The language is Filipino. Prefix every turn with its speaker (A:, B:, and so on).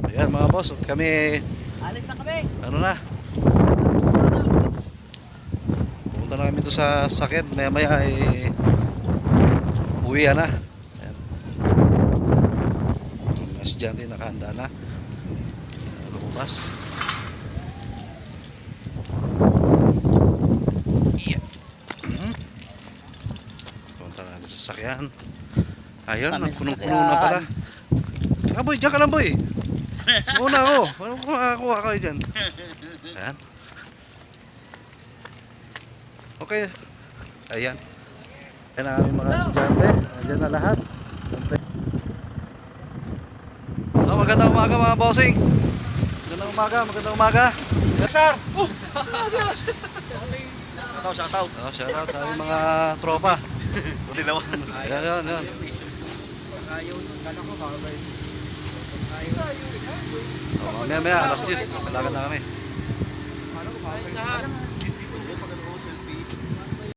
A: Ayan mga boss, at kami
B: Alis na kami.
A: ano na, pupunta na kami doon sa sakit. Maya maya ay uwi na. Ayan. Mga estudyante nakahanda na lumabas. Yeah. Punta na sa sasakyan. Ayun, punong-puno na pala. Ah boy, diyan ka lang boy. Muna ako. Makakuha kayo dyan. Ayan. Okay. Ayan. Ayan ang aming mga estudyante. Ayan na lahat. Oh, magandang umaga mga bossing. Magandang umaga, magandang umaga. Yes sir. Shoutout. Oh, shoutout sa aming mga tropa. Ayan, ayan. Oh, maya maya, alas 10. Kailangan na kami.